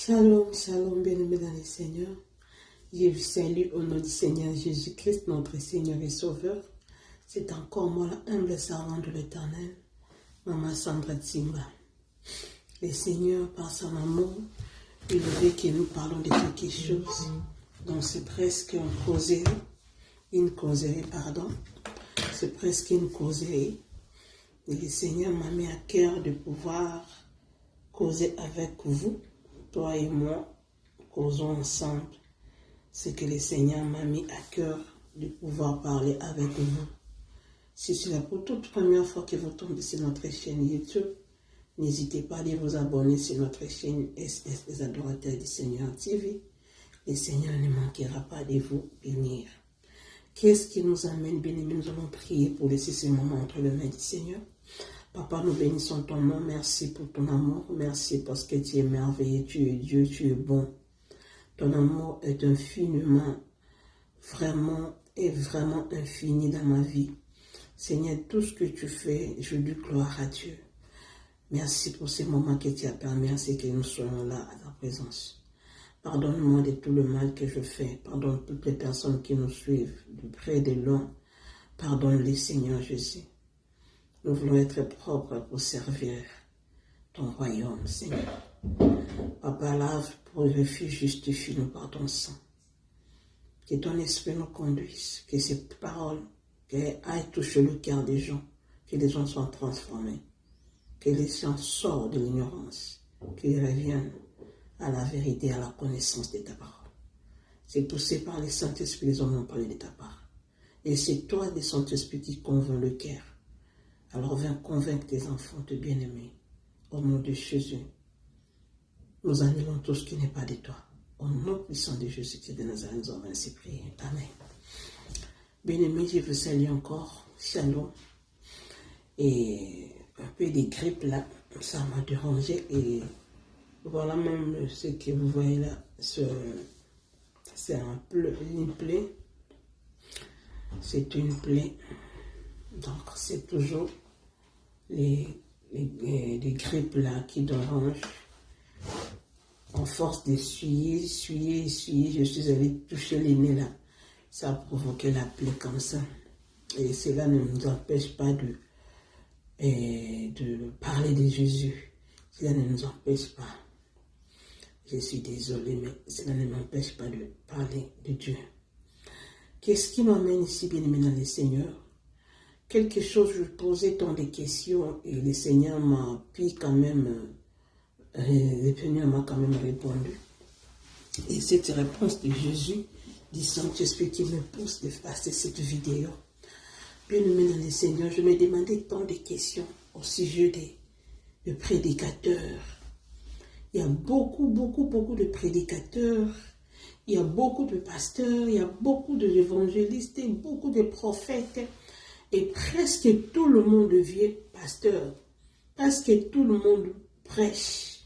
Shalom, shalom, bien-aimés dans le Seigneur. Je vous salue au nom du Seigneur Jésus-Christ, notre Seigneur et Sauveur. C'est encore moi, la humble servante de l'Éternel, Maman Sandra Timba. Le Seigneur, par son amour, il veut que nous parlons de quelque chose. Donc c'est presque une causerie, pardon. C'est presque une causerie. Et le Seigneur m'a mis à cœur de pouvoir causer avec vous. Toi et moi, causons ensemble ce que le Seigneur m'a mis à cœur de pouvoir parler avec vous. Si c'est la pour toute première fois que vous tombez sur notre chaîne YouTube, n'hésitez pas à aller vous abonner sur notre chaîne SS des Adorateurs du Seigneur TV. Le Seigneur ne manquera pas de vous bénir. Qu'est-ce qui nous amène, bien-aimés? Nous allons prier pour laisser ce moment entre les mains du Seigneur. Papa, nous bénissons ton nom. Merci pour ton amour. Merci parce que tu es merveilleux, tu es Dieu, tu es bon. Ton amour est infiniment, vraiment infini dans ma vie. Seigneur, tout ce que tu fais, je dis gloire à Dieu. Merci pour ces moments que tu as permis à ce que nous soyons là à ta présence. Pardonne-moi de tout le mal que je fais. Pardonne toutes les personnes qui nous suivent, de près et de loin. Pardonne-les, Seigneur Jésus. Nous voulons être propres pour servir ton royaume, Seigneur. Papa, lave, purifie, justifie-nous par ton sang. Que ton esprit nous conduise, que ces paroles aillent toucher le cœur des gens, que les gens soient transformés, que les gens sortent de l'ignorance, qu'ils reviennent à la vérité, à la connaissance de ta parole. C'est poussé par le Saint-Esprit, les hommes ont parlé de ta part. Et c'est toi, le Saint-Esprit, qui convainc le cœur. Alors viens convaincre tes enfants de bien-aimer. Au nom de Jésus, nous annulons tout ce qui n'est pas de toi. Au nom puissant de Jésus-Christ de Nazareth, nous avons ainsi prié. Amen. Bien-aimés, je vous salue encore. Shalom. Et un peu de grippe là, ça m'a dérangé. Et voilà même ce que vous voyez là. C'est une plaie. C'est une plaie. Donc c'est toujours les grippes là qui dérangent. En force d'essuyer, je suis allée toucher les nez là. Ça a provoqué la plaie comme ça. Et cela ne nous empêche pas de parler de Jésus. Cela ne nous empêche pas. Je suis désolée, mais cela ne m'empêche pas de parler de Dieu. Qu'est-ce qui m'amène ici, bien-aimé dans le Seigneur? Quelque chose, je posais tant de questions et le Seigneur m'a puis quand même, le Seigneur m'a quand même répondu. Et cette réponse de Jésus, du Saint-Esprit qui me pousse de passer cette vidéo. Bien-aimé dans le Seigneur, je me demandais tant de questions au sujet des prédicateurs. Il y a beaucoup de prédicateurs. Il y a beaucoup de pasteurs, il y a beaucoup d'évangélistes et beaucoup de prophètes. Et presque tout le monde devient pasteur. Presque tout le monde prêche.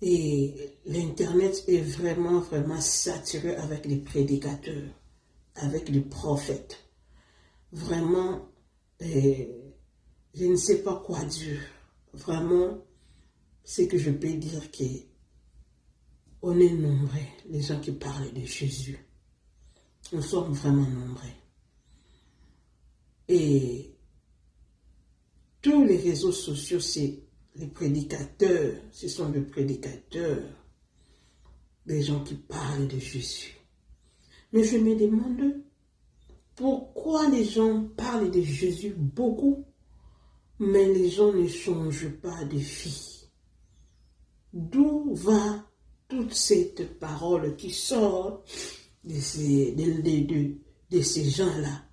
Et l'Internet est vraiment saturé avec les prédicateurs, avec les prophètes. Vraiment, je ne sais pas quoi dire. Vraiment, c'est que je peux dire que on est nombreux, les gens qui parlent de Jésus. Nous sommes vraiment nombreux. Et tous les réseaux sociaux, c'est les prédicateurs. Ce sont les prédicateurs, des gens qui parlent de Jésus. Mais je me demande, pourquoi les gens parlent de Jésus beaucoup, mais les gens ne changent pas de vie? D'où va toute cette parole qui sort de ces gens-là?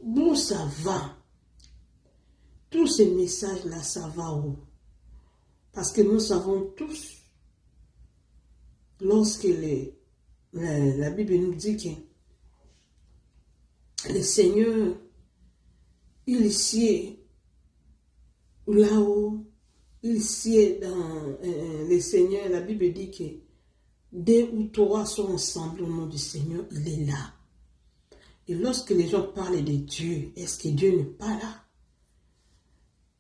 D'où ça va? Tous ces messages-là, ça va où? Parce que nous savons tous, lorsque la Bible nous dit que le Seigneur, il sied là-haut, il sied dans le Seigneur, la Bible dit que 2 ou 3 sont ensemble au nom du Seigneur, il est là. Et lorsque les gens parlent de Dieu, est-ce que Dieu n'est pas là?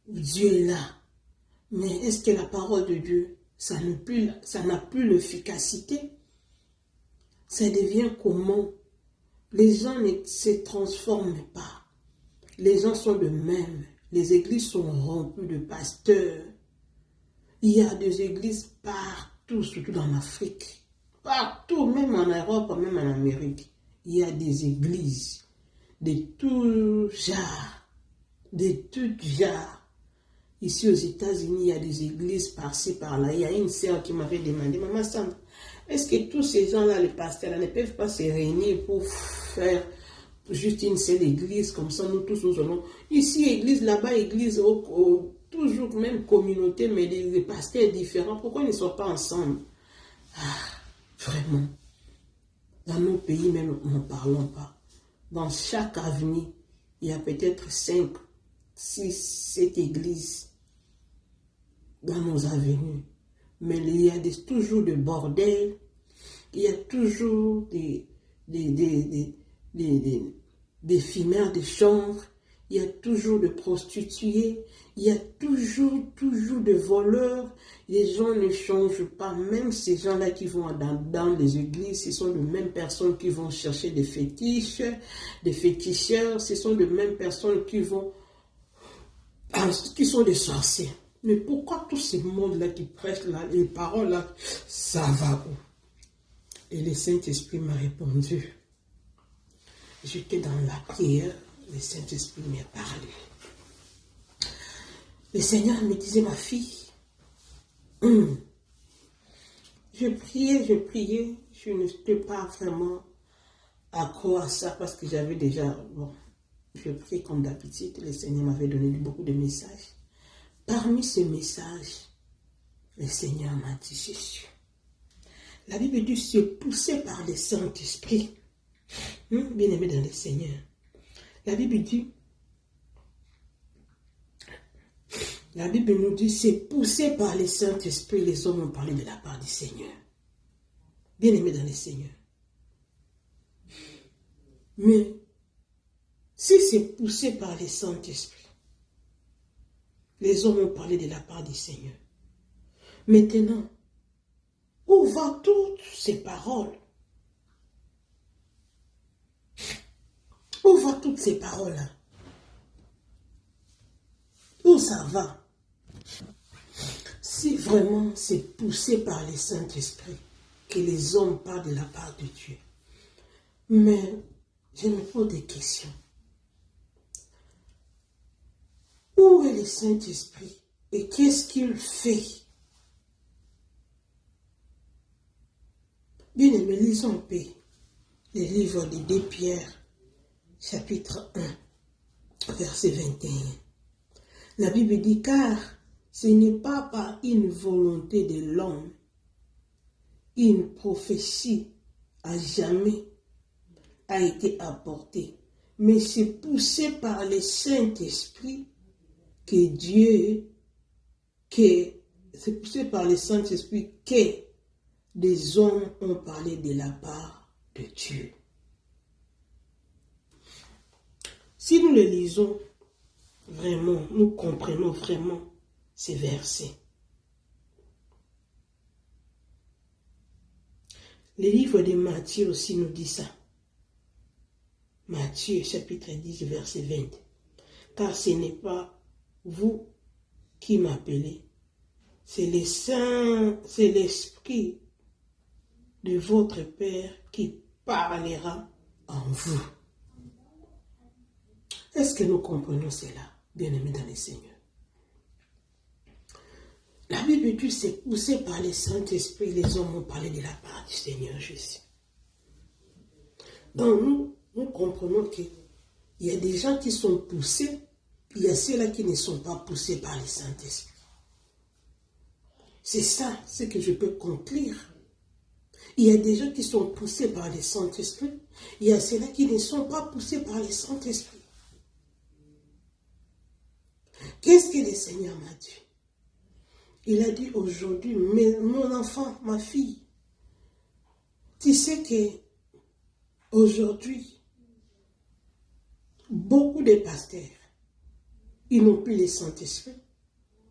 Dieu est là. Mais est-ce que la parole de Dieu ça n'a plus l'efficacité. Ça devient comment? Les gens ne se transforment pas. Les gens sont de même. Les églises sont remplies de pasteurs. Il y a des églises partout, surtout en Afrique. Partout, même en Europe, même en Amérique. Il y a des églises de tout genre. De tout genre. Ici aux États-Unis, il y a des églises par-ci, par-là. Il y a une sœur qui m'avait demandé, Maman Sandra, est-ce que tous ces gens-là, les pasteurs, ne peuvent pas se réunir pour faire juste une seule église, comme ça nous tous nous allons. Ici, église, là-bas, église, toujours même communauté, mais les pasteurs différents. Pourquoi ils ne sont pas ensemble? Ah, vraiment. Dans nos pays même, n'en parlons pas. Dans chaque avenue, il y a peut-être 5, 6, 7 églises dans nos avenues. Mais il y a toujours des bordels, il y a toujours des fumeurs de chanvre, il y a toujours des prostituées, il y a toujours des voleurs. Les gens ne changent pas, même ces gens-là qui vont dans les églises, ce sont les mêmes personnes qui vont chercher des fétiches, des féticheurs, ce sont les mêmes personnes qui sont des sorciers. Mais pourquoi tout ce monde-là qui prêche là, les paroles là, ça va où? Et le Saint-Esprit m'a répondu. J'étais dans la prière, le Saint-Esprit m'a parlé. Le Seigneur me disait, ma fille, je priais, je n'étais pas vraiment accro à ça parce que j'avais déjà, bon, je priais comme d'habitude, le Seigneur m'avait donné beaucoup de messages. Parmi ces messages, le Seigneur m'a dit Jésus. La Bible dit se pousser par le Saint-Esprit. Bien aimé dans le Seigneur. La Bible nous dit se pousser par le Saint-Esprit. Les hommes ont parlé de la part du Seigneur. Bien aimé dans le Seigneur. Mais si c'est poussé par le Saint-Esprit, les hommes ont parlé de la part du Seigneur. Maintenant, où vont toutes ces paroles? Où vont toutes ces paroles-là? Où ça va? Si vraiment c'est poussé par le Saint-Esprit que les hommes parlent de la part de Dieu. Mais je me pose des questions. Où est le Saint-Esprit et qu'est-ce qu'il fait? Bien aimé, lisons en paix le livre de 2 Pierre, chapitre 1, verset 21. La Bible dit, car ce n'est pas par une volonté de l'homme, une prophétie à jamais a été apportée, mais c'est poussé par le Saint-Esprit c'est poussé par le Saint-Esprit que des hommes ont parlé de la part de Dieu. Si nous le lisons vraiment, nous comprenons vraiment ces versets. Le livre de Matthieu aussi nous dit ça. Matthieu chapitre 10 verset 20. Car ce n'est pas vous qui m'appelez, c'est l'Esprit de votre Père qui parlera en vous. Est-ce que nous comprenons cela, bien-aimés dans le Seigneur? La Bible dit, c'est poussé par le Saint-Esprit, les hommes ont parlé de la part du Seigneur Jésus. Donc nous comprenons qu'il y a des gens qui sont poussés, il y a ceux-là qui ne sont pas poussés par le Saint-Esprit. C'est ça, ce que je peux conclure. Il y a des gens qui sont poussés par le Saint-Esprit, il y a ceux-là qui ne sont pas poussés par le Saint-Esprit. Qu'est-ce que le Seigneur m'a dit? Il a dit aujourd'hui, mon enfant, ma fille, tu sais que aujourd'hui, beaucoup de pasteurs, ils n'ont plus le Saint-Esprit.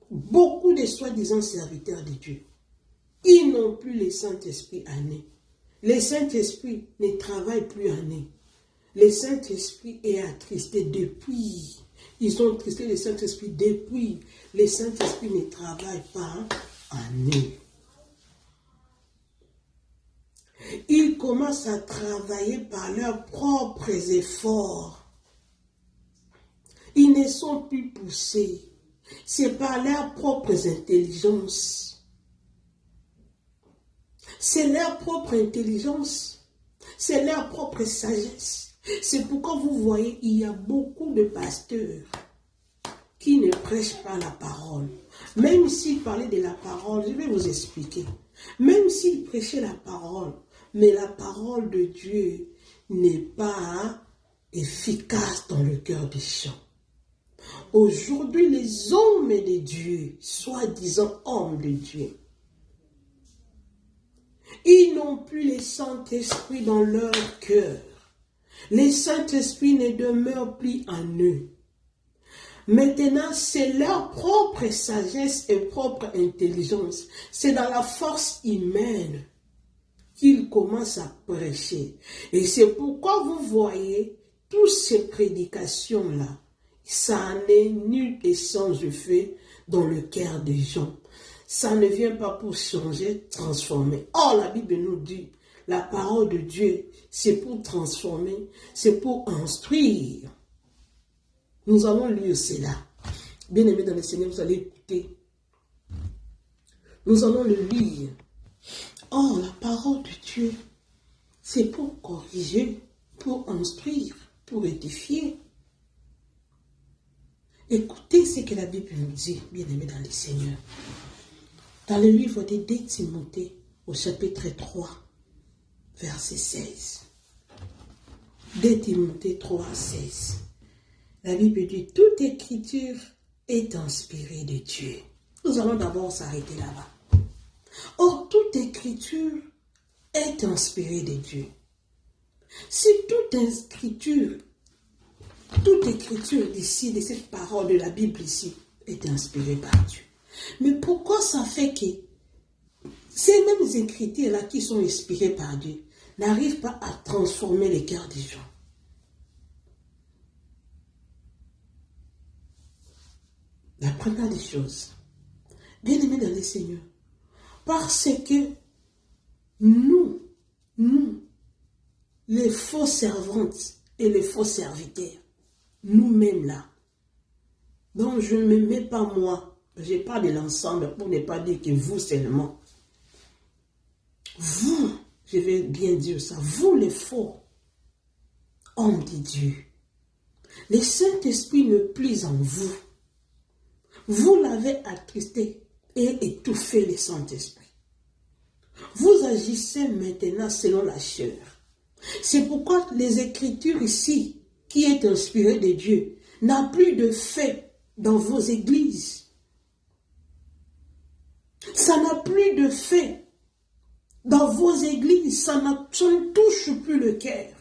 Beaucoup de soi-disant serviteurs de Dieu, Ils n'ont plus le Saint-Esprit en eux. Le Saint-Esprit ne travaille plus en eux. Le Saint-Esprit est attristé depuis. Ils ont attristé le Saint-Esprit depuis. Le Saint-Esprit ne travaille pas en eux. Ils commencent à travailler par leurs propres efforts. Ils ne sont plus poussés. C'est par leurs propres intelligences. C'est leur propre intelligence. C'est leur propre sagesse. C'est pourquoi vous voyez, il y a beaucoup de pasteurs qui ne prêchent pas la parole. Même s'ils parlaient de la parole, je vais vous expliquer. Même s'ils prêchaient la parole, mais la parole de Dieu n'est pas efficace dans le cœur des gens. Aujourd'hui, les hommes de Dieu, soi-disant hommes de Dieu, ils n'ont plus le Saint-Esprit dans leur cœur. Le Saint-Esprit ne demeure plus en eux. Maintenant, c'est leur propre sagesse et propre intelligence. C'est dans la force humaine qu'ils commencent à prêcher. Et c'est pourquoi vous voyez toutes ces prédications-là. Ça n'est nul et sans effet dans le cœur des gens. Ça ne vient pas pour changer, transformer. Or, la Bible nous dit, la parole de Dieu, c'est pour transformer, c'est pour instruire. Nous allons lire cela. Bien-aimés dans le Seigneur, vous allez écouter. Nous allons le lire. Or, la parole de Dieu, c'est pour corriger, pour instruire, pour édifier. Écoutez ce que la Bible nous dit, bien-aimés dans le Seigneur. Dans le livre de 2 Timothée, au chapitre 3, verset 16. 2 Timothée 3, 16. La Bible dit, toute écriture est inspirée de Dieu. Nous allons d'abord s'arrêter là-bas. Or, toute écriture est inspirée de Dieu. Si toute écriture d'ici, de cette parole de la Bible ici, est inspirée par Dieu. Mais pourquoi ça fait que ces mêmes écritures-là qui sont inspirées par Dieu n'arrivent pas à transformer les cœurs des gens? La première des choses, bien aimés dans le Seigneur, parce que nous, les faux servantes et les faux serviteurs, nous-mêmes là, donc je ne me mets pas moi, je parle de l'ensemble pour ne pas dire que vous seulement. Vous, je vais bien dire ça, vous les faux hommes de Dieu, le Saint-Esprit ne plie en vous. Vous l'avez attristé et étouffé le Saint-Esprit. Vous agissez maintenant selon la chair. C'est pourquoi les Écritures ici, qui est inspirée de Dieu, n'a plus de fait dans vos églises. Ça n'a plus de fait dans vos églises. Ça ne touche plus le cœur.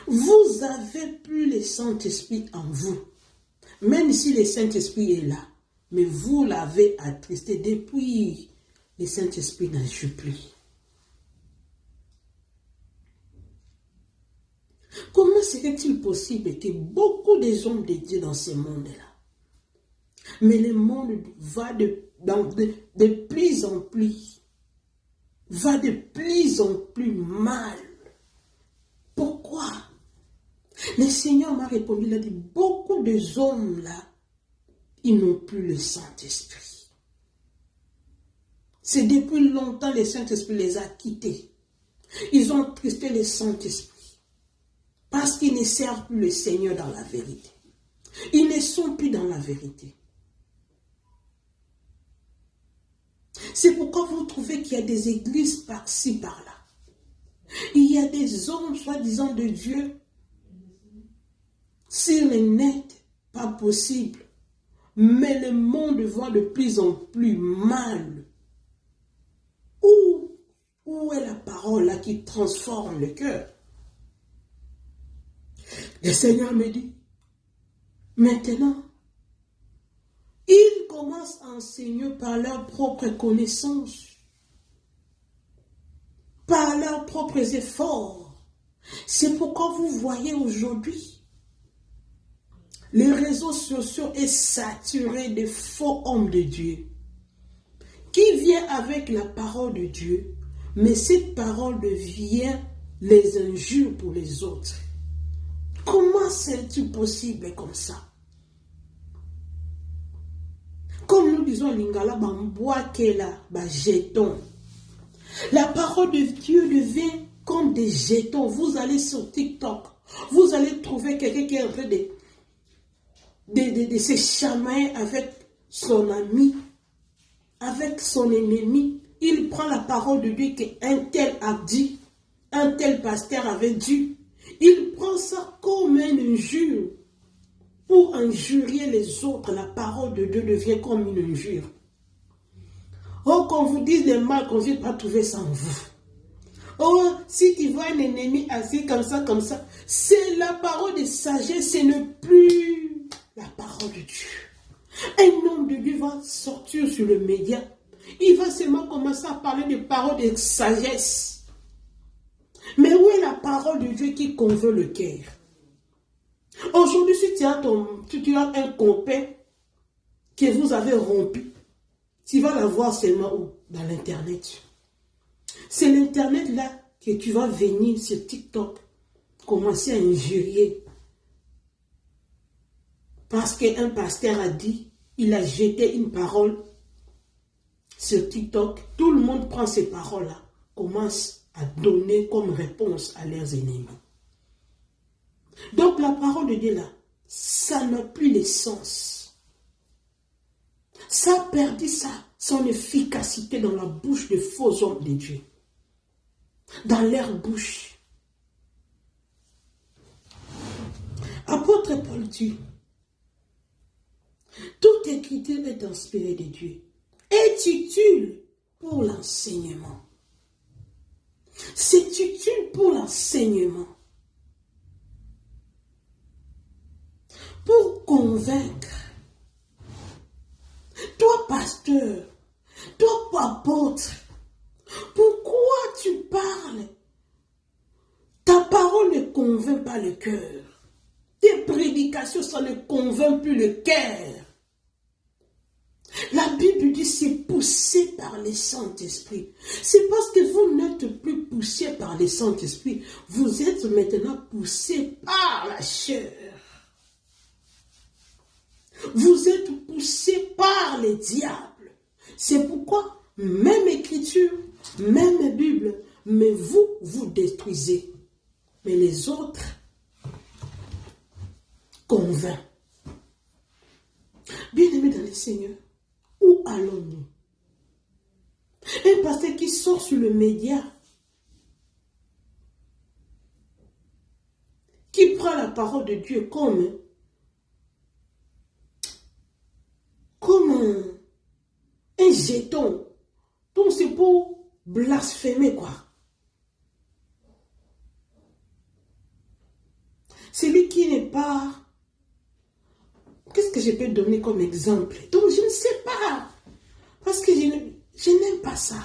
Vous n'avez plus le Saint-Esprit en vous. Même si le Saint-Esprit est là. Mais vous l'avez attristé depuis. Le Saint-Esprit n'agit plus. Comment serait-il possible que beaucoup de hommes de Dieu dans ce monde-là, mais le monde va de plus en plus, va de plus en plus mal. Pourquoi? Le Seigneur m'a répondu, il a dit, beaucoup de hommes là, ils n'ont plus le Saint-Esprit. C'est depuis longtemps le Saint-Esprit les a quittés. Ils ont attristé le Saint-Esprit. Parce qu'ils ne servent plus le Seigneur dans la vérité. Ils ne sont plus dans la vérité. C'est pourquoi vous trouvez qu'il y a des églises par-ci, par-là. Il y a des hommes, soi-disant de Dieu, sur le net, pas possible. Mais le monde va de plus en plus mal. Où est la parole là qui transforme le cœur? Le Seigneur me dit, maintenant, il commencent à enseigner par leurs propres connaissances, par leurs propres efforts. C'est pourquoi vous voyez aujourd'hui, les réseaux sociaux sont saturés de faux hommes de Dieu, qui viennent avec la parole de Dieu, mais cette parole devient les injures pour les autres. Comment c'est-il possible comme ça? Comme nous disons Lingala, jeton. La parole de Dieu devient comme des jetons. Vous allez sur TikTok, vous allez trouver quelqu'un qui est en train de se chamailler avec son ami, avec son ennemi. Il prend la parole de Dieu qu'un tel a dit, un tel pasteur avait dit. Il prend ça comme une injure. Pour injurier les autres, la parole de Dieu devient comme une injure. Oh, qu'on vous dise le mal, qu'on ne vienne pas trouver ça en vous. Oh, si tu vois un ennemi assis comme ça, c'est la parole de sagesse, ce n'est plus la parole de Dieu. Un homme de Dieu va sortir sur le média. Il va seulement commencer à parler de paroles de sagesse. Mais où est la parole de Dieu qui convainc le cœur? Aujourd'hui, si tu as un copain que vous avez rompu, tu vas la voir seulement où? Dans l'Internet. C'est l'Internet là que tu vas venir sur TikTok, commencer à injurier. Parce qu'un pasteur a dit, il a jeté une parole sur TikTok. Tout le monde prend ces paroles-là, commence à donner comme réponse à leurs ennemis. Donc la parole de Dieu là, ça n'a plus de sens. Ça a perdu son efficacité dans la bouche de faux hommes de Dieu. Dans leur bouche. Apôtre Paul dit, toute écriture est inspirée de Dieu. Est utile pour l'enseignement. C'est utile pour l'enseignement. Pour convaincre. Toi, pasteur, toi, apôtre, pourquoi tu parles? Ta parole ne convainc pas le cœur. Tes prédications, ça ne convainc plus le cœur. La Bible dit c'est poussé par le Saint-Esprit. C'est parce que vous n'êtes plus poussé par le Saint-Esprit. Vous êtes maintenant poussé par la chair. Vous êtes poussé par les diables. C'est pourquoi, même écriture, même Bible, mais vous, vous détruisez. Mais les autres convainquent. Bien-aimés dans le Seigneur, où allons-nous? Un pasteur qui sort sur le média, qui prend la parole de Dieu comme un jeton. Donc c'est pour blasphémer quoi. Celui qui n'est pas... Qu'est-ce que je peux donner comme exemple? Donc je ne sais pas. Parce que je n'aime pas ça.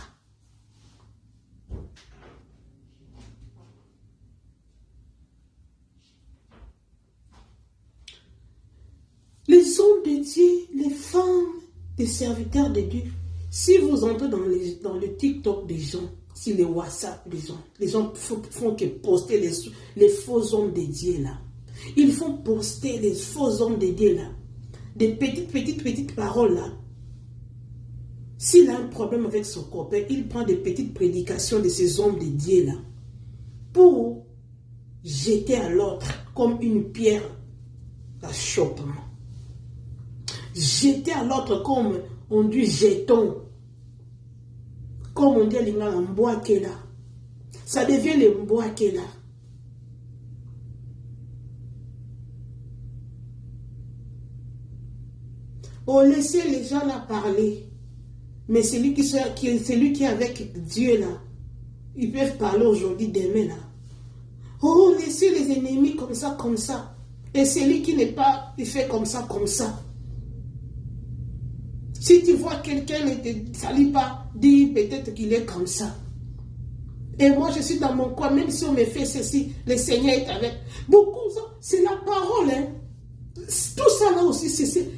Les hommes de Dieu, les femmes, les serviteurs de Dieu, si vous entrez dans le TikTok des gens, sur les WhatsApp des gens, les gens font que poster les faux hommes de Dieu là. Ils font poster les faux hommes de Dieu là. Des petites paroles là. S'il a un problème avec son copain, il prend des petites prédications de ces hommes de Dieu là. Pour jeter à l'autre comme une pierre d'achoppement. Jeter à l'autre comme on dit jeton. Comme on dit en bois qu'elle a. Ça devient le bois qu'elle a. On laissez les gens là parler. Mais celui qui est avec Dieu là, ils peuvent parler aujourd'hui, demain là. Oh, laissez les ennemis comme ça, comme ça. Et celui qui n'est pas, il fait comme ça, comme ça. Si tu vois quelqu'un ne te salue pas, dis peut-être qu'il est comme ça. Et moi, je suis dans mon coin, même si on me fait ceci, le Seigneur est avec. Beaucoup, c'est la parole. Hein. Tout ça là aussi,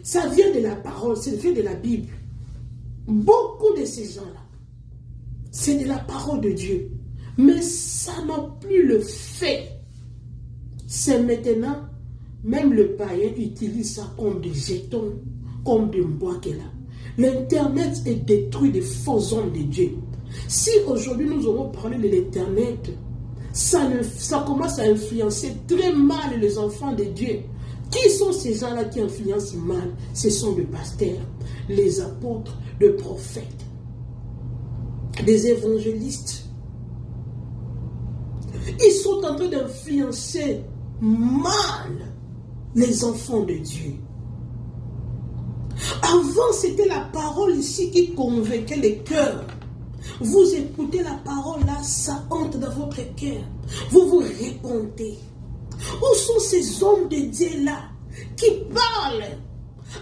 ça vient de la parole, ça vient de la Bible. Beaucoup de ces gens-là, c'est de la parole de Dieu. Mais ça n'a plus le fait. C'est maintenant, même le païen utilise ça comme des jetons, comme des bois qu'elle a. L'Internet est détruit des faux hommes de Dieu. Si aujourd'hui nous aurons parlé de l'Internet, ça commence à influencer très mal les enfants de Dieu. Qui sont ces gens-là qui influencent mal? Ce sont les pasteurs, les apôtres, les prophètes, des évangélistes. Ils sont en train d'influencer mal les enfants de Dieu. Avant, c'était la parole ici qui convainquait les cœurs. Vous écoutez la parole là, ça entre dans votre cœur. Vous vous répondez. Où sont ces hommes de Dieu là qui parlent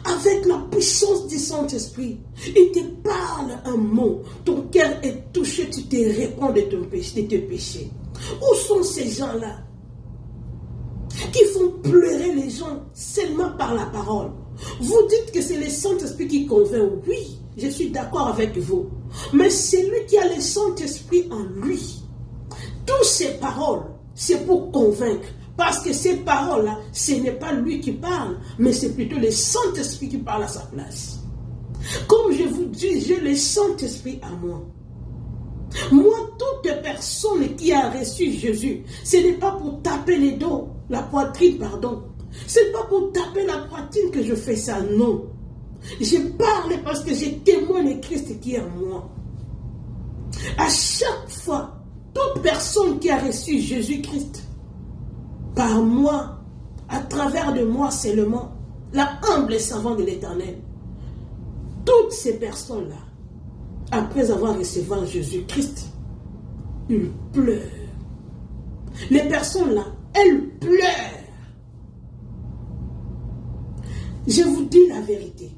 avec la puissance du Saint-Esprit? Ils te parlent un mot. Ton cœur est touché, tu te réponds de tes péchés. Où sont ces gens-là qui font pleurer les gens seulement par la parole? Vous dites que c'est le Saint-Esprit qui convainc. Oui, je suis d'accord avec vous. Mais c'est lui qui a le Saint-Esprit en lui. Toutes ces paroles, c'est pour convaincre. Parce que ces paroles-là, ce n'est pas lui qui parle, mais c'est plutôt le Saint-Esprit qui parle à sa place. Comme je vous dis, j'ai le Saint-Esprit à moi. Moi, toute personne qui a reçu Jésus, ce n'est pas pour taper les dos, la poitrine, pardon. Ce n'est pas pour taper la poitrine que je fais ça, non. Je parle parce que je témoigne de Christ qui est en moi. À chaque fois, toute personne qui a reçu Jésus-Christ, par moi, à travers de moi seulement, la humble servante de l'Éternel, toutes ces personnes-là, après avoir reçu Jésus-Christ, ils pleurent. Les personnes là, elles pleurent. Je vous dis la vérité.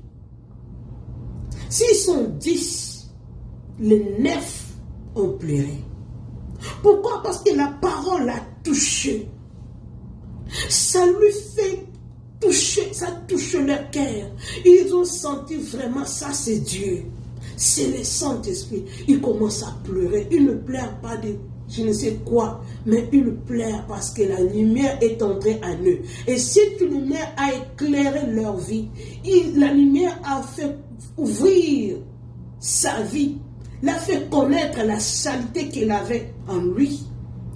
S'ils sont 10, les 9 ont pleuré. Pourquoi? Parce que la parole a touché. Ça lui fait toucher, ça touche leur cœur. Ils ont senti vraiment ça, c'est Dieu. C'est le Saint-Esprit. Ils commencent à pleurer. Ils ne pleurent pas de je ne sais quoi, mais ils pleurent parce que la lumière est entrée en eux. Et cette lumière a éclairé leur vie. La lumière a fait ouvrir sa vie, l'a fait connaître la saleté qu'elle avait en lui,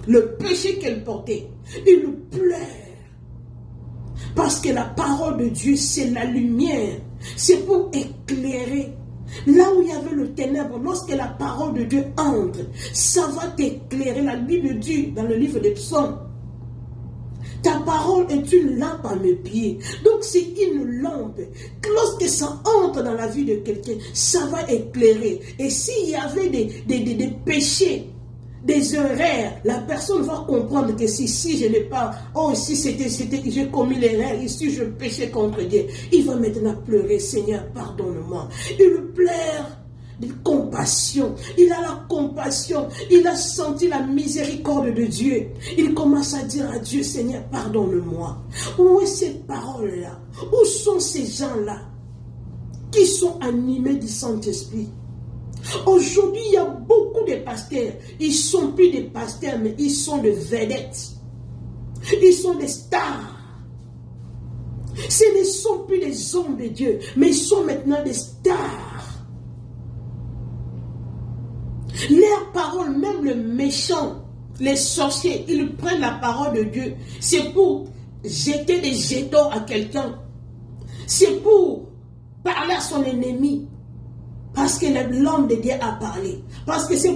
le péché qu'elle portait. Il pleure. Parce que la parole de Dieu, c'est la lumière. C'est pour éclairer. Là où il y avait le ténèbre, lorsque la parole de Dieu entre, ça va t'éclairer. La Bible dit dans le livre des Psaumes, ta parole est une lampe à mes pieds. Donc c'est une lampe. Lorsque ça entre dans la vie de quelqu'un, ça va éclairer. Et s'il y avait des péchés, des erreurs, la personne va comprendre que si je n'ai pas, oh si j'ai commis l'erreur, ici je péchais contre Dieu, il va maintenant pleurer, Seigneur, pardonne-moi. Il pleure de compassion, il a la compassion, il a senti la miséricorde de Dieu. Il commence à dire à Dieu, Seigneur, pardonne-moi. Où est cette parole-là? Où sont ces gens-là qui sont animés du Saint-Esprit? Aujourd'hui, il y a beaucoup de pasteurs. Ils ne sont plus des pasteurs, mais ils sont des vedettes. Ils sont des stars. Ce ne sont plus des hommes de Dieu, mais ils sont maintenant des stars. Leurs paroles, même le méchant, les sorciers, ils prennent la parole de Dieu. C'est pour jeter des jetons à quelqu'un. C'est pour parler à son ennemi. Parce que l'homme de Dieu a parlé. Parce que ces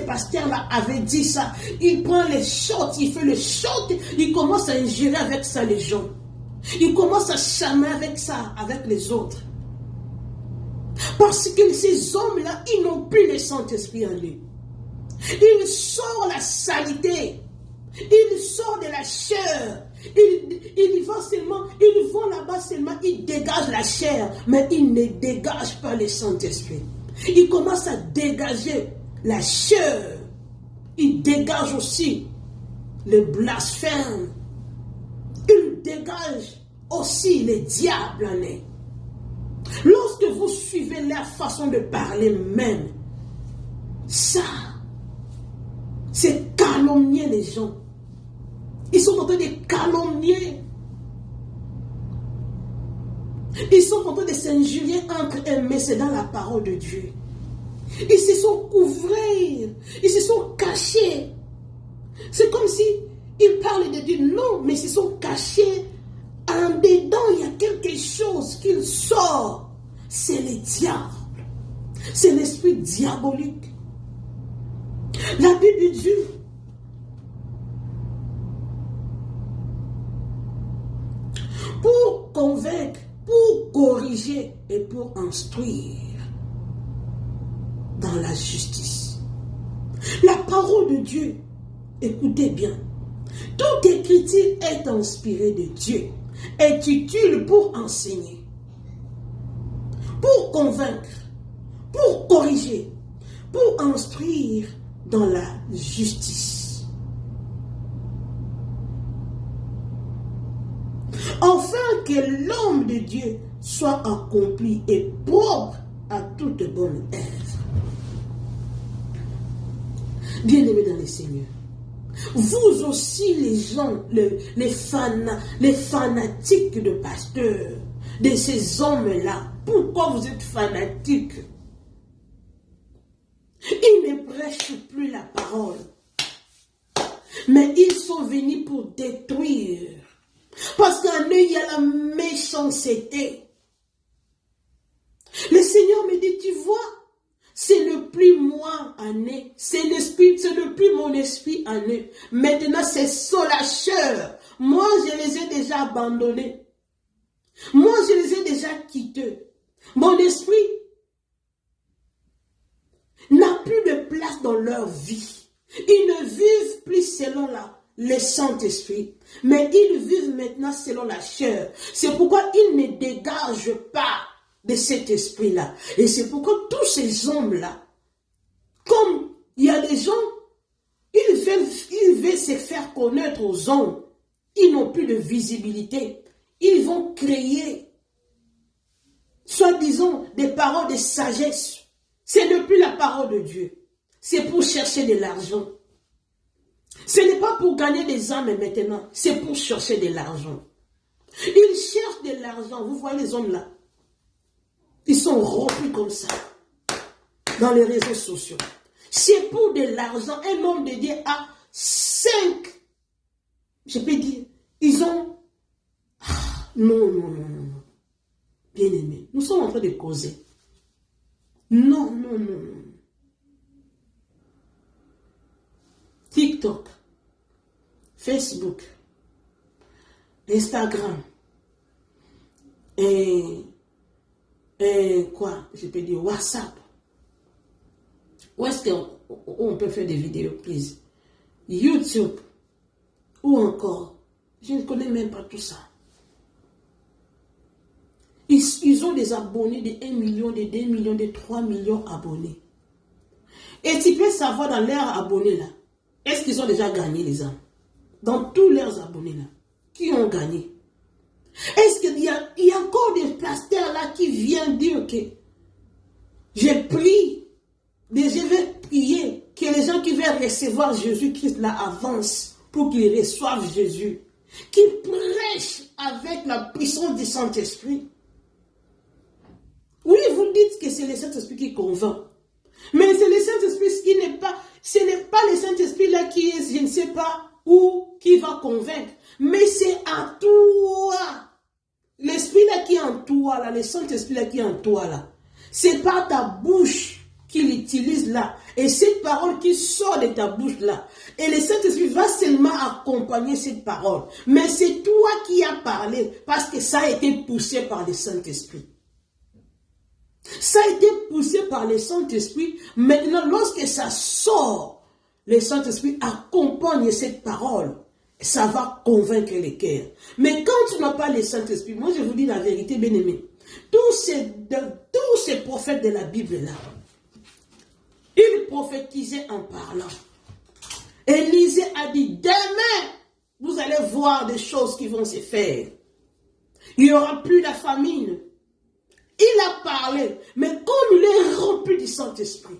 pasteurs-là avaient dit ça. Il prend les shots, il fait le shot, il commence à ingérer avec ça les gens. Il commence à chamer avec ça, avec les autres. Parce que ces hommes-là, ils n'ont plus le Saint-Esprit en eux. Ils sortent la saleté. Ils sortent de la chair. Ils vont seulement, ils vont là-bas seulement, ils dégagent la chair, mais ils ne dégagent pas le Saint-Esprit. Ils commencent à dégager la chair. Ils dégagent aussi le blasphème. Ils dégagent aussi les diables en eux. Lorsque vous suivez leur façon de parler même, ça, c'est calomnier les gens. Ils sont en train de calomnier. Ils sont en train de s'injurier entre eux, mais c'est dans la parole de Dieu. Ils se sont couverts, ils se sont cachés. C'est comme si ils parlent de Dieu. Non, mais ils se sont cachés. En dedans, il y a quelque chose qui sort. C'est le diable. C'est l'esprit diabolique. La Bible dit, pour convaincre, pour corriger et pour instruire dans la justice. La parole de Dieu, écoutez bien, toute écriture est inspirée de Dieu, est utile pour enseigner, pour convaincre, pour corriger, pour instruire dans la justice. Afin que l'homme de Dieu soit accompli et propre à toute bonne œuvre. Bien-aimés dans le Seigneur, vous aussi les gens, les fanatiques de pasteurs, de ces hommes-là, pourquoi vous êtes fanatiques? Ils ne prêchent plus la parole, mais ils sont venus pour détruire. Parce qu'en eux, il y a la méchanceté. Le Seigneur me dit, tu vois, c'est ne plus moi en eux, c'est ne plus mon esprit en eux. Maintenant, c'est solacheur. Moi, je les ai déjà abandonnés. Moi, je les ai déjà quittés. Mon esprit n'a plus de place dans leur vie. Ils ne vivent plus selon le Saint-Esprit, mais ils vivent maintenant selon la chair. C'est pourquoi ils ne dégagent pas de cet esprit-là. Et c'est pourquoi tous ces hommes-là, comme il y a des gens, ils veulent se faire connaître aux hommes. Ils n'ont plus de visibilité. Ils vont créer, soi-disant, des paroles de sagesse. Ce n'est plus la parole de Dieu. C'est pour chercher de l'argent. Ce n'est pas pour gagner des âmes maintenant. C'est pour chercher de l'argent. Ils cherchent de l'argent. Vous voyez les hommes là. Ils sont rompus comme ça. Dans les réseaux sociaux. C'est pour de l'argent. Un homme de Dieu a 5. Je peux dire. Ils ont. Non. Bien aimé. Nous sommes en train de causer. Non. TikTok, Facebook, Instagram, et quoi, je peux dire WhatsApp. Où est-ce qu'on peut faire des vidéos, please? YouTube, ou encore, je ne connais même pas tout ça. Ils ont des abonnés de 1 million, de 2 millions, de 3 millions abonnés. Et tu peux savoir dans leurs abonnés là, est-ce qu'ils ont déjà gagné les âmes? Dans tous leurs abonnés là, qui ont gagné? Est-ce qu'il y a encore des pasteurs là qui viennent dire que j'ai pris, je vais prier que les gens qui veulent recevoir Jésus-Christ là avancent pour qu'ils reçoivent Jésus, qu'ils prêchent avec la puissance du Saint-Esprit. Oui, vous dites que c'est le Saint-Esprit qui convainc. Mais c'est le Saint-Esprit qui n'est pas, ce n'est pas le Saint-Esprit là qui est, je ne sais pas où, qui va convaincre. Mais c'est en toi. L'Esprit là qui est en toi là, le Saint-Esprit là qui est en toi là. C'est pas ta bouche qu'il utilise là. Et cette parole qui sort de ta bouche là. Et le Saint-Esprit va seulement accompagner cette parole. Mais c'est toi qui as parlé parce que ça a été poussé par le Saint-Esprit. Ça a été poussé par le Saint-Esprit. Maintenant, lorsque ça sort, le Saint-Esprit accompagne cette parole. ça va convaincre les cœurs. Mais quand tu n'as pas le Saint-Esprit, moi je vous dis la vérité, bien-aimés, tous ces prophètes de la Bible là, ils prophétisaient en parlant. Élisée a dit, demain, vous allez voir des choses qui vont se faire. Il n'y aura plus la famine. Il a parlé, mais comme il est rempli du Saint-Esprit,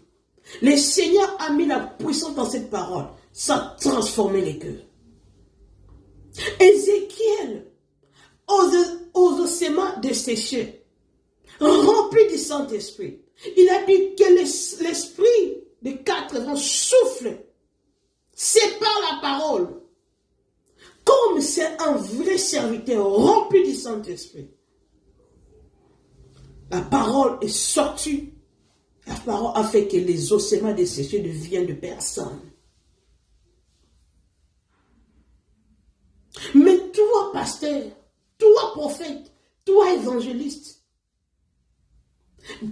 le Seigneur a mis la puissance dans cette parole. Ça a transformé les cœurs. Ézéchiel, aux ossements desséchés, rempli du Saint-Esprit, il a dit que l'esprit des 4 vents souffle, sépare la parole. Comme c'est un vrai serviteur rempli du Saint-Esprit, la parole est sortie. La parole a fait que les ossements desséchés deviennent de personnes. Mais toi, pasteur, toi, prophète, toi, évangéliste,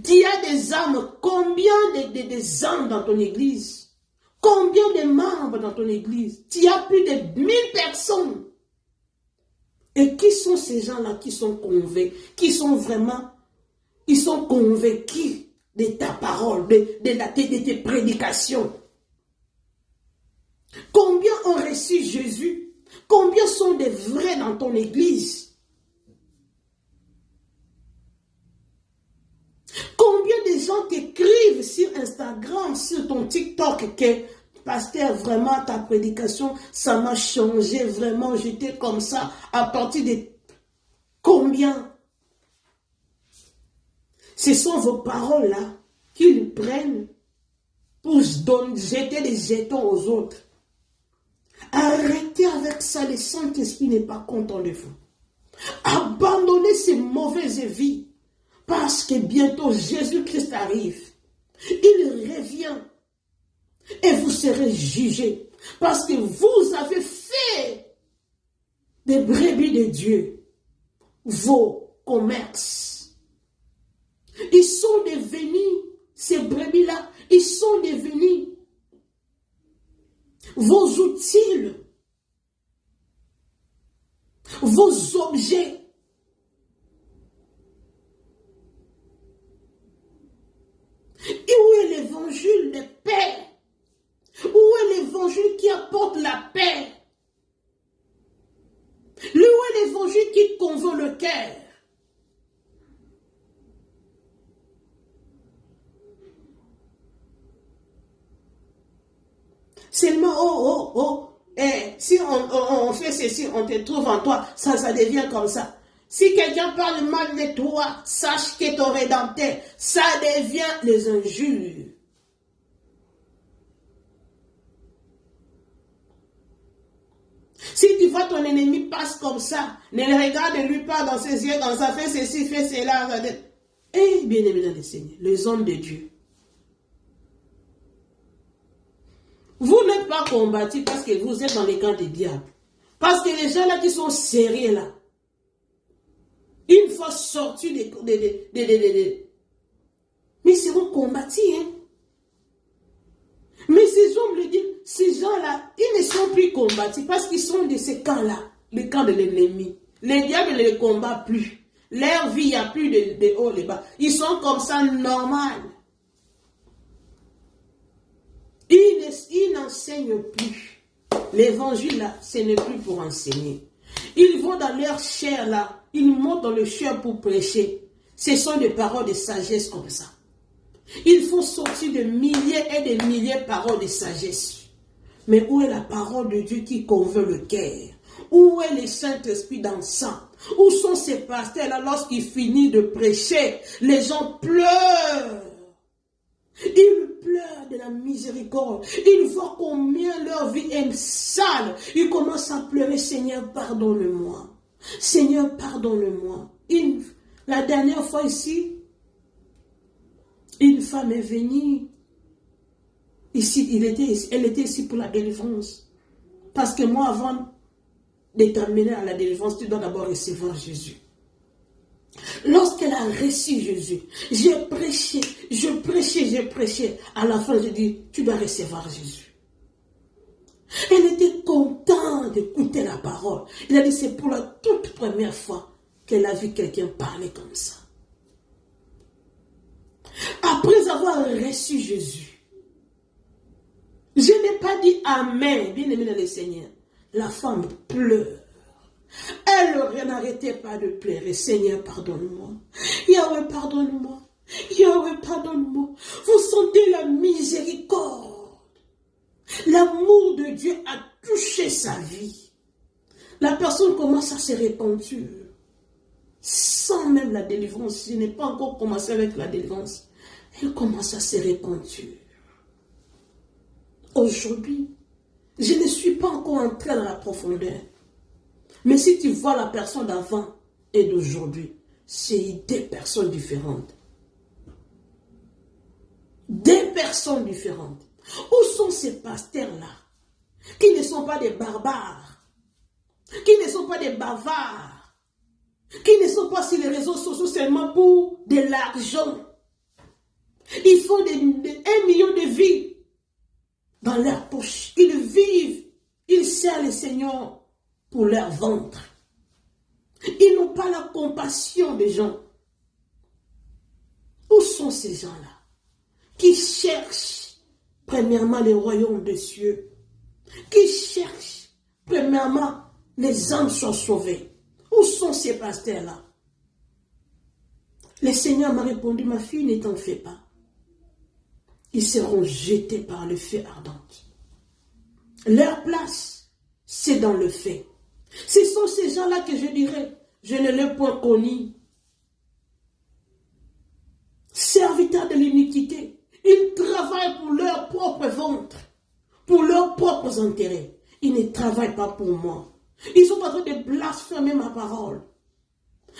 tu as des âmes, combien des âmes dans ton église? Combien de membres dans ton église? Tu as plus de 1000 personnes. Et qui sont ces gens-là qui sont convaincus, qui sont vraiment, ils sont convaincus de ta parole, de tes prédications? Combien ont reçu Jésus? Combien sont des vrais dans ton église? Combien de gens t'écrivent sur Instagram, sur ton TikTok que pasteur, vraiment ta prédication, ça m'a changé, vraiment j'étais comme ça, à partir de combien? Ce sont vos paroles là qu'ils prennent pour jeter des jetons aux autres. Arrêtez avec ça, le Saint-Esprit n'est pas content de vous. Abandonnez ces mauvaises vies, parce que bientôt Jésus-Christ arrive. Il revient et vous serez jugés, parce que vous avez fait des brebis de Dieu vos commerces. Ils sont devenus, ces brebis-là, ils sont devenus vos outils, vos objets. Et où est l'évangile de paix? Où est l'évangile qui apporte la paix? Où est l'évangile qui convainc le cœur? Seulement, si on fait ceci, on te trouve en toi, ça devient comme ça. Si quelqu'un parle mal de toi, sache que ton rédempteur, ça devient les injures. Si tu vois ton ennemi passe comme ça, ne le regarde lui pas dans ses yeux, quand ça fait ceci, fait cela. Eh bien aimé dans le Seigneur, les hommes de Dieu, vous n'êtes pas combattus parce que vous êtes dans les camps des diables. Parce que les gens là qui sont sérieux là, une fois sortis mais ils seront combattus. Hein? Mais ces hommes le disent, ces gens-là, ils ne sont plus combattus parce qu'ils sont de ces camps-là, le camp de l'ennemi. Les diables ne les combattent plus. Leur vie, il n'y a plus de haut et bas. Ils sont comme ça, normal. Ils n'enseignent plus. L'évangile, là, ce n'est plus pour enseigner. Ils vont dans leur chair, là. Ils montent dans le chair pour prêcher. Ce sont des paroles de sagesse comme ça. Il faut sortir de milliers et de milliers de paroles de sagesse. Mais où est la parole de Dieu qui convainc le cœur? Où est le Saint-Esprit dans le sang? Où sont ces pasteurs-là lorsqu'ils finissent de prêcher? Les gens pleurent. Ils pleurent de la miséricorde. Ils voient combien leur vie est sale. Ils commencent à pleurer. Seigneur, pardonne-moi. Seigneur, pardonne-moi. La dernière fois ici, une femme est venue. Ici, elle était ici pour la délivrance. Parce que moi, avant de t'amener à la délivrance, tu dois d'abord recevoir Jésus. Lorsqu'elle a reçu Jésus, j'ai prêché. À la fin, j'ai dit, tu dois recevoir Jésus. Elle était contente. temps d'écouter la parole. Il a dit c'est pour la toute première fois qu'elle a vu quelqu'un parler comme ça. Après avoir reçu Jésus, je n'ai pas dit Amen, bien aimé dans le Seigneur. La femme pleure. Elle n'arrêtait pas de pleurer. Seigneur, pardonne-moi. Yahweh, pardonne-moi. Yahweh, pardonne-moi. Vous sentez la miséricorde. L'amour de Dieu a touché sa vie. La personne commence à se répandre. Sans même la délivrance. Je n'ai pas encore commencé avec la délivrance. Elle commence à se répandre. Aujourd'hui, je ne suis pas encore entré dans la profondeur. Mais si tu vois la personne d'avant et d'aujourd'hui, c'est deux personnes différentes. Deux personnes différentes. Où sont ces pasteurs-là qui ne sont pas des barbares, qui ne sont pas des bavards, qui ne sont pas sur les réseaux sociaux seulement pour de l'argent? Ils font 1 million de vies dans leur poche. Ils vivent, ils servent le Seigneur pour leur ventre. Ils n'ont pas la compassion des gens. Où sont ces gens-là qui cherchent premièrement le royaume des cieux, qui cherchent premièrement les âmes sont sauvées? Où sont ces pasteurs-là? Le Seigneur m'a répondu, ma fille, ne t'en fais pas. Ils seront jetés par le feu ardent. Leur place, c'est dans le feu. Ce sont ces gens-là que je dirais, je ne l'ai point connu. Serviteurs de l'iniquité, ils travaillent pour leur propre ventre, pour leurs propres intérêts. Ils ne travaillent pas pour moi. Ils sont en train de blasphémer ma parole.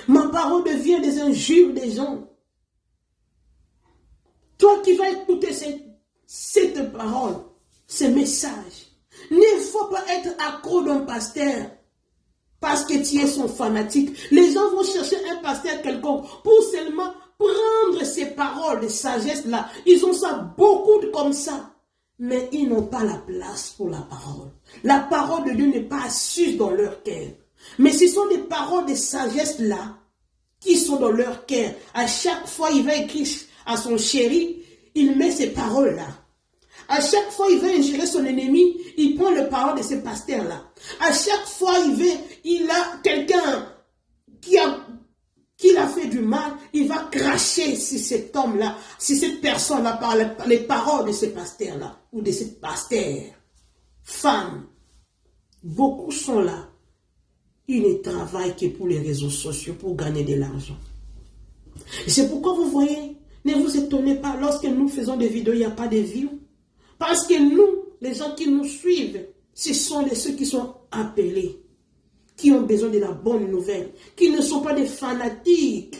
Ma parole devient des injures des gens. Toi qui vas écouter cette parole, ce message, il ne faut pas être accro d'un pasteur parce que tu es son fanatique. Les gens vont chercher un pasteur quelconque pour seulement prendre ces paroles de sagesse-là. Ils ont ça beaucoup comme ça. Mais ils n'ont pas la place pour la parole. La parole de Dieu n'est pas assise dans leur cœur. Mais ce sont des paroles de sagesse-là qui sont dans leur cœur. À chaque fois, il va écrire à son chéri, il met ces paroles-là. À chaque fois, il veut ingérer son ennemi, il prend les paroles de ce pasteur-là. À chaque fois, il a quelqu'un qui a fait du mal, il va cracher sur cet homme-là, sur cette personne-là, par les paroles de ce pasteur-là, ou de cette pasteur. Femmes, beaucoup sont là. Ils ne travaillent que pour les réseaux sociaux, pour gagner de l'argent. C'est pourquoi vous voyez, ne vous étonnez pas, lorsque nous faisons des vidéos, il n'y a pas de views. Parce que nous, les gens qui nous suivent, ce sont ceux qui sont appelés, qui ont besoin de la bonne nouvelle, qui ne sont pas des fanatiques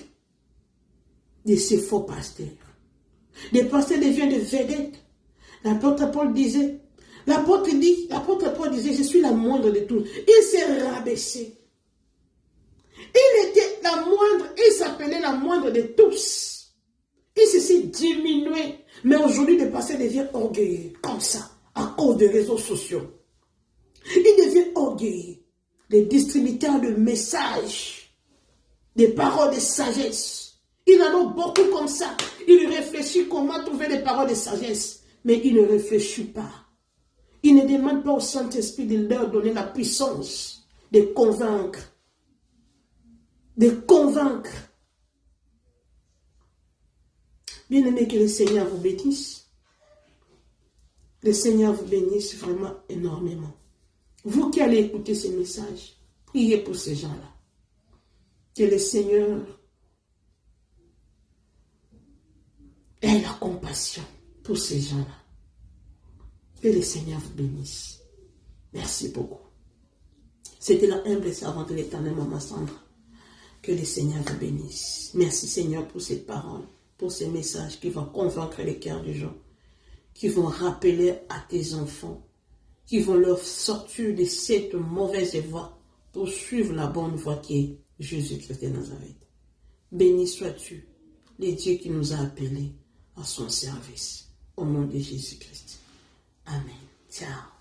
de ces faux pasteurs. Les pasteurs deviennent des vedettes. L'apôtre Paul disait, l'apôtre Paul disait, je suis la moindre de tous. Il s'est rabaissé. Il était la moindre, il s'appelait la moindre de tous. Il s'est diminué. Mais aujourd'hui, le pasteur devient orgueilleux, comme ça, à cause des réseaux sociaux. Il devient orgueilleux. Les distributeurs de messages, des paroles de sagesse. Il en a beaucoup comme ça. Il réfléchit comment trouver des paroles de sagesse. Mais il ne réfléchit pas. Il ne demande pas au Saint-Esprit de leur donner la puissance de convaincre. De convaincre. Bien-aimé, que le Seigneur vous bénisse. Le Seigneur vous bénisse vraiment énormément. Vous qui allez écouter ce message, priez pour ces gens-là. Que le Seigneur ait la compassion pour ces gens-là. Que le Seigneur vous bénisse. Merci beaucoup. C'était la humble servante de l'Éternel, Maman Sandra. Que le Seigneur vous bénisse. Merci Seigneur pour cette parole, pour ces messages qui vont convaincre les cœurs des gens, qui vont rappeler à tes enfants, qui vont leur sortir de cette mauvaise voie pour suivre la bonne voie qui est Jésus-Christ de Nazareth. Béni sois-tu, le Dieu qui nous a appelés à son service. Au nom de Jésus-Christ. Amen. Ciao.